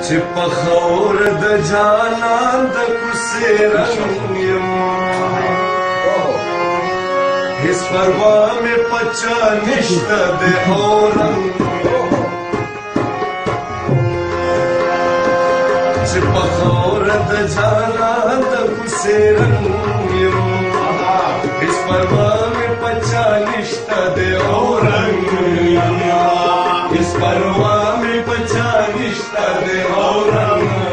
چې په خور د جانان د کوڅې رنګ یم هیڅ پروا مې په چا نشته دی او رنګ چې په خور د جانان د کوڅې رنګ یم هیڅ پروا مې په چا نشته دی او رنګ هیڅ پروا مې په چا نشته دی او رنګ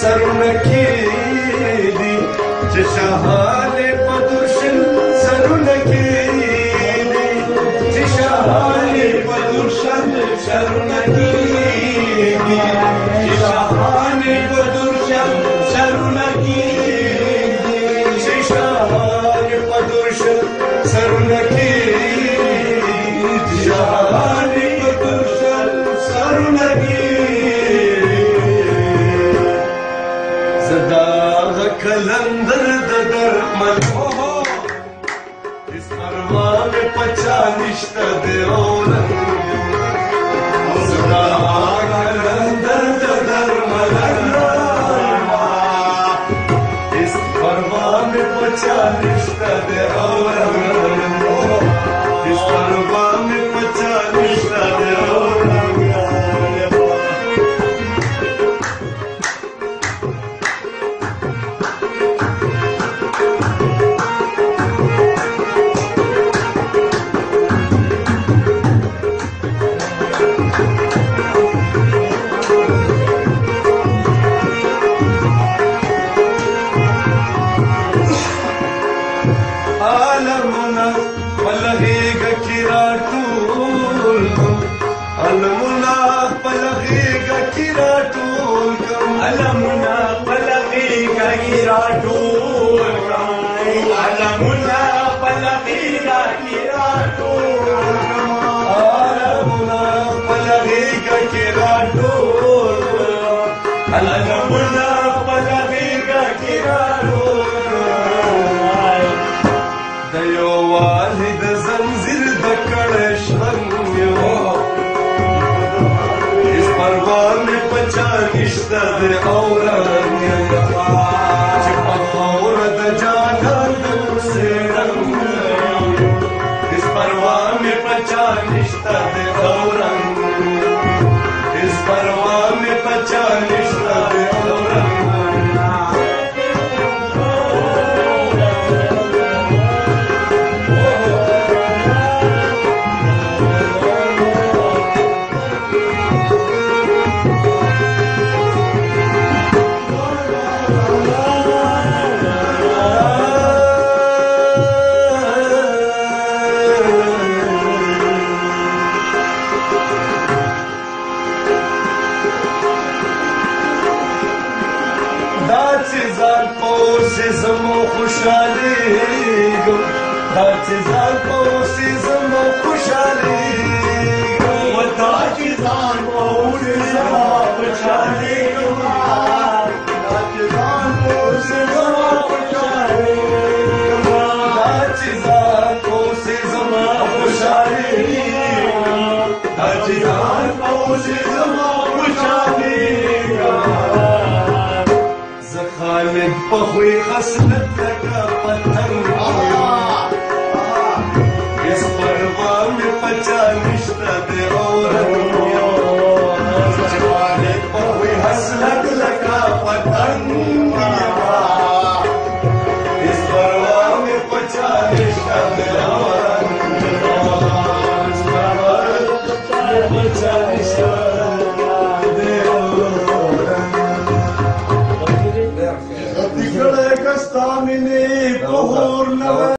سرونه کېدي چې شاهانې په درشل سرونه کېدي چې شاهانې په درشل سرونه کېدي چې شاهانې په درشل سرونه کېدي چې شاهانې په درشل سرونه کېدي چې شاهانې په درشل سرونه کېدي کلندر د درمل هیڅ پروا مې په چا نشته دی او رنګ زه کلندر د درمل هیڅ پروا مې په چا نشته دی او رنګ هیڅ پروا مې په چا نشته دی او رنګ علمنا پلغیگا کی راٹول علمنا پلغیگا کی راٹول علمنا پلغیگا کی راٹول علمنا پلغیگا کی راٹول علمنا پلغیگا کی راٹول علمنا پلغیگا کی راٹول یو والد زنځیر د کړه شرنګ یو هیڅ پروا مې په چا نشته دی او رنګ چې په خور د جانان د کوڅې رنګ هیڅ پروا مې په چا نشته دی او رنګ هیڅ پروا مې په چا نشته دی او رنګ ځان پوسې زمو خوشحالېږم دا چې ځان پوسې زمو خوشحالېږم و دا چې ځان پوسې زمو خوشحالېږم دا چې ځان پوسې زمو خوشحالېږم دا چې ځان پوسې زمو خوشحالېږم دا چې ځان پوسې زمو خوشحالېږم خالد په خوی خصلت لکه پتنګ هیڅ پروا مې په چا نشته دی